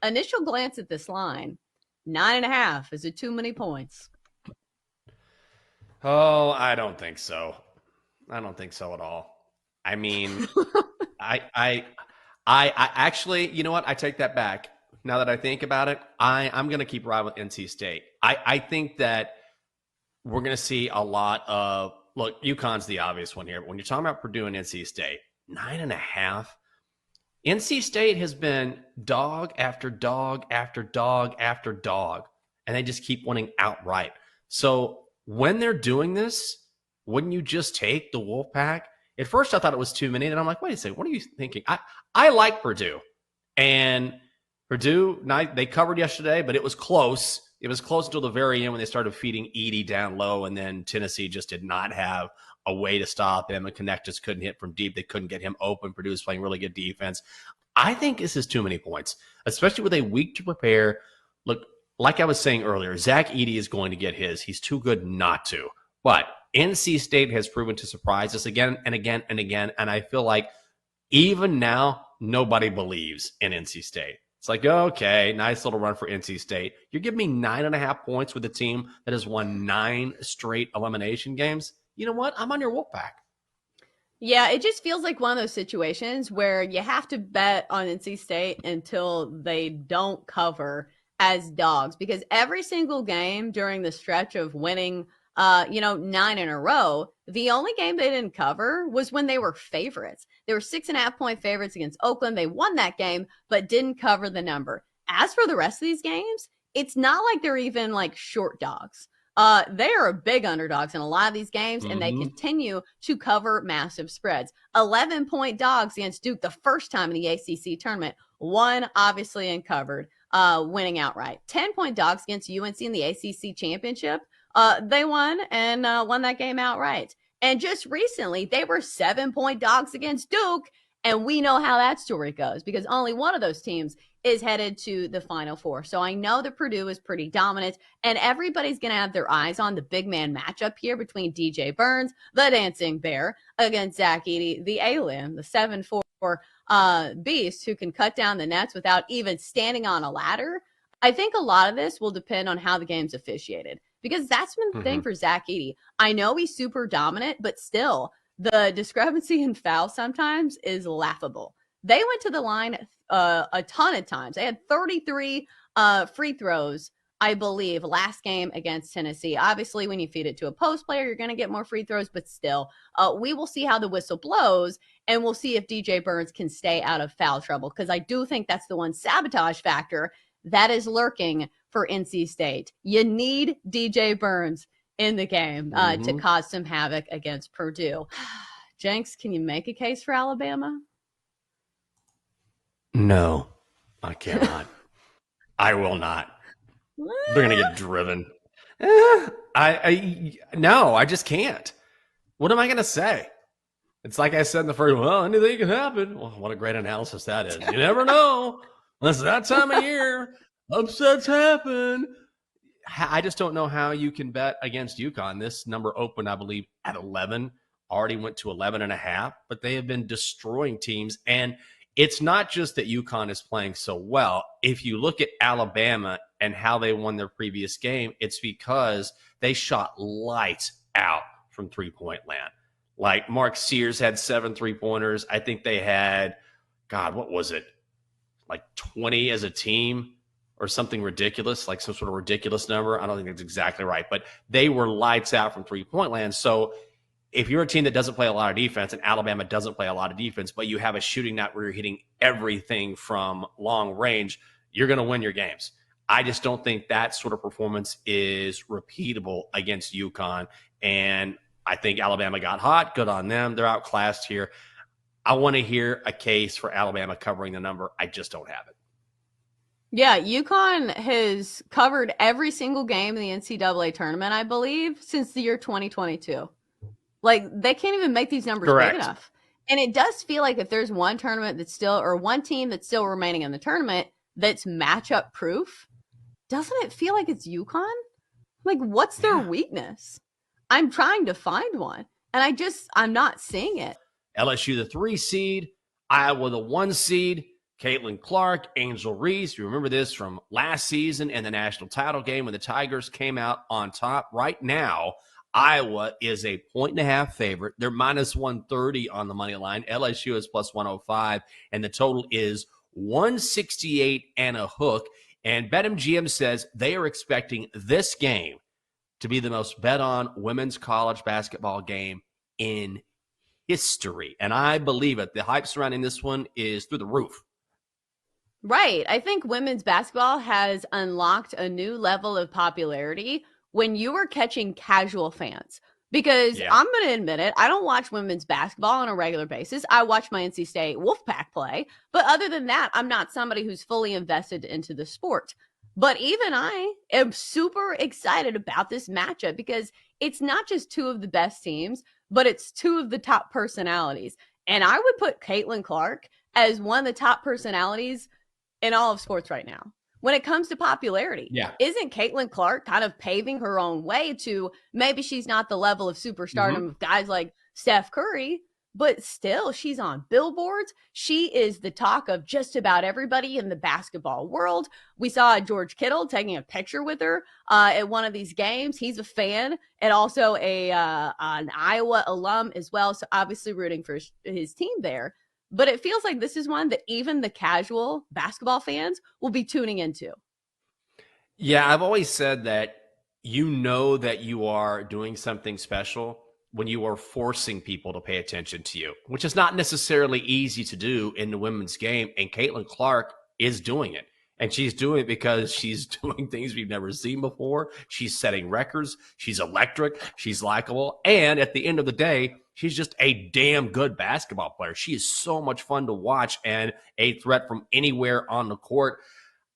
initial glance at this line, 9.5. Is it too many points? Oh, I don't think so. I don't think so at all. I mean, I actually, you know what? I take that back. Now that I think about it, I'm going to keep riding with NC State. I think that we're going to see a lot of look. UConn's the obvious one here, but when you're talking about Purdue and NC State, 9.5. NC State has been dog after dog after dog after dog, and they just keep winning outright. So when they're doing this, wouldn't you just take the Wolfpack? At first, I thought it was too many, and I'm like, wait a second, what are you thinking? I like Purdue, and Purdue, they covered yesterday, but it was close. It was close until the very end when they started feeding Edey down low, and then Tennessee just did not have a way to stop him, and Connect just couldn't hit from deep. They couldn't get him open. Purdue was playing really good defense. I think this is too many points, especially with a week to prepare. Look, like I was saying earlier, Zach Edey is going to get his. He's too good not to. But NC State has proven to surprise us again and again and again, and I feel like even now, nobody believes in NC State. It's like, okay, nice little run for NC State. You're giving me 9.5 points with a team that has won 9 straight elimination games. You know what? I'm on your Wolfpack. Yeah, it just feels like one of those situations where you have to bet on NC State until they don't cover as dogs, because every single game during the stretch of winning 9 in a row, the only game they didn't cover was when they were favorites. They were 6.5-point favorites against Oakland. They won that game, but didn't cover the number. As for the rest of these games, it's not like they're even like short dogs. They are big underdogs in a lot of these games, and they continue to cover massive spreads. 11-point dogs against Duke the first time in the ACC tournament. One obviously uncovered, winning outright. 10-point dogs against UNC in the ACC championship. They won and won that game outright. And just recently, they were 7-point dogs against Duke, and we know how that story goes because only one of those teams is headed to the Final Four. So I know that Purdue is pretty dominant, and everybody's going to have their eyes on the big man matchup here between DJ Burns, the dancing bear, against Zach Edey, the alien, the 7'4" beast who can cut down the nets without even standing on a ladder. I think a lot of this will depend on how the game's officiated, because that's been the thing for Zach Edey. I know he's super dominant, but still, the discrepancy in fouls sometimes is laughable. They went to the line a ton of times. They had 33 free throws, I believe, last game against Tennessee. Obviously, when you feed it to a post player, you're going to get more free throws, but still, we will see how the whistle blows, and we'll see if DJ Burns can stay out of foul trouble, because I do think that's the one sabotage factor that is lurking for NC State. You need DJ Burns in the game to cause some havoc against Purdue. Jenks, can you make a case for Alabama? No, I cannot. I will not. They're going to get driven. No, I just can't. What am I going to say? It's like I said in the first, well, anything can happen. Well, what a great analysis that is. You never know. It's that time of year. Upsets happen. I just don't know how you can bet against Yukon. This number opened, I believe, at 11. Already went to 11.5, but they have been destroying teams. And it's not just that Yukon is playing so well. If you look at Alabama and how they won their previous game, it's because they shot lights out from three-point land. Like Mark Sears had 7 3-pointers. I think they had, God, what was it? Like 20 as a team or something ridiculous, like some sort of ridiculous number. I don't think that's exactly right, but they were lights out from three-point land. So if you're a team that doesn't play a lot of defense, and Alabama doesn't play a lot of defense, but you have a shooting night where you're hitting everything from long range, you're going to win your games. I just don't think that sort of performance is repeatable against Yukon. And I think Alabama got hot. Good on them. They're outclassed here. I want to hear a case for Alabama covering the number. I just don't have it. Yeah, Yukon has covered every single game in the NCAA tournament, I believe, since the year 2022. Like, they can't even make these numbers big enough. And it does feel like if there's one tournament that's still, or one team that's still remaining in the tournament that's matchup proof, doesn't it feel like it's Yukon? Like, what's their weakness? I'm trying to find one, and I'm not seeing it. LSU, the 3 seed, Iowa, the 1 seed. Caitlin Clark, Angel Reese. You remember this from last season and the national title game when the Tigers came out on top. Right now, Iowa is a 1.5 favorite. They're minus 130 on the money line. LSU is plus 105, and the total is 168 and a hook. And BetMGM says they are expecting this game to be the most bet on women's college basketball game in history. And I believe it. The hype surrounding this one is through the roof. Right. I think women's basketball has unlocked a new level of popularity when you are catching casual fans. Because Yeah. I'm going to admit it, I don't watch women's basketball on a regular basis. I watch my NC State Wolfpack play. But other than that, I'm not somebody who's fully invested into the sport. But even I am super excited about this matchup because it's not just two of the best teams, but it's two of the top personalities. And I would put Caitlin Clark as one of the top personalities in all of sports right now. When it comes to popularity, Yeah. isn't Caitlin Clark kind of paving her own way to maybe she's not the level of superstardom of guys like Steph Curry, but still she's on billboards. She is the talk of just about everybody in the basketball world. We saw George Kittle taking a picture with her at one of these games. He's a fan and also an Iowa alum as well. So obviously rooting for his team there. But it feels like this is one that even the casual basketball fans will be tuning into. Yeah, I've always said that you know that you are doing something special when you are forcing people to pay attention to you, which is not necessarily easy to do in the women's game. And Caitlin Clark is doing it. And she's doing it because she's doing things we've never seen before. She's setting records. She's electric. She's likable. And at the end of the day, she's just a damn good basketball player. She is so much fun to watch and a threat from anywhere on the court.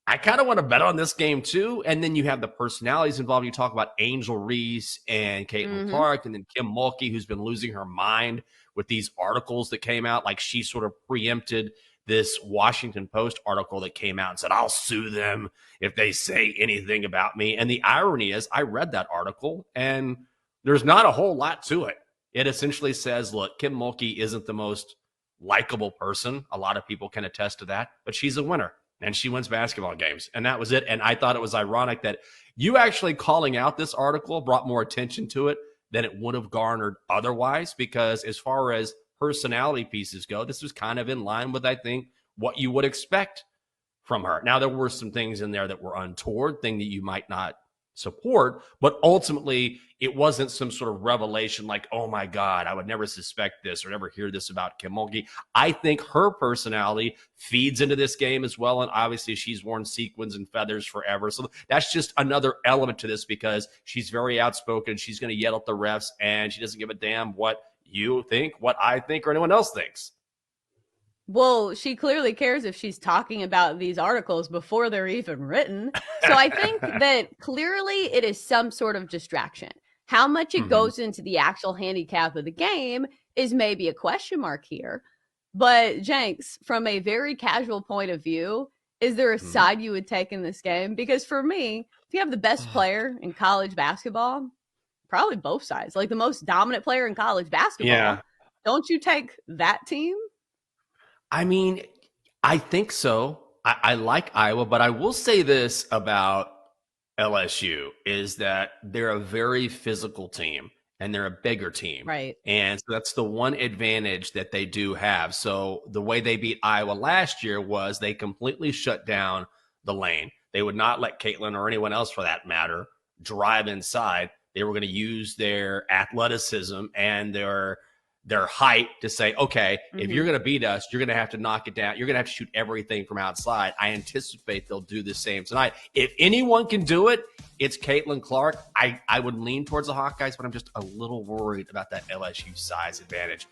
I kind of want to bet on this game too. And then you have the personalities involved. You talk about Angel Reese and Caitlin Clark, and then Kim Mulkey, who's been losing her mind with these articles that came out. Like she sort of preempted this Washington Post article that came out and said, I'll sue them if they say anything about me. And the irony is I read that article and there's not a whole lot to it. It essentially says, look, Kim Mulkey isn't the most likable person. A lot of people can attest to that, but she's a winner and she wins basketball games. And that was it. And I thought it was ironic that you actually calling out this article brought more attention to it than it would have garnered otherwise, because as far as personality pieces go, this was kind of in line with, I think, what you would expect from her. Now, there were some things in there that were untoward, thing that you might not support, but ultimately it wasn't some sort of revelation like, oh my God, I would never suspect this or never hear this about Kim Mulkey. I think her personality feeds into this game as well. And obviously she's worn sequins and feathers forever. So that's just another element to this, because she's very outspoken. She's going to yell at the refs and she doesn't give a damn what you think, what I think, or anyone else thinks. Well, she clearly cares if she's talking about these articles before they're even written. So I think that clearly it is some sort of distraction. How much it goes into the actual handicap of the game is maybe a question mark here. But Jenks, from a very casual point of view, is there a side you would take in this game? Because for me, if you have the best player in college basketball, probably both sides, like the most dominant player in college basketball, don't you take that team? I mean, I think so. I like Iowa, but I will say this about LSU is that they're a very physical team and they're a bigger team. Right. And so that's the one advantage that they do have. So the way they beat Iowa last year was they completely shut down the lane. They would not let Caitlin or anyone else for that matter drive inside. They were going to use their athleticism and their height to say, okay, if you're going to beat us, you're going to have to knock it down. You're going to have to shoot everything from outside. I anticipate they'll do the same tonight. If anyone can do it, it's Caitlin Clark. I would lean towards the Hawkeyes, but I'm just a little worried about that LSU size advantage.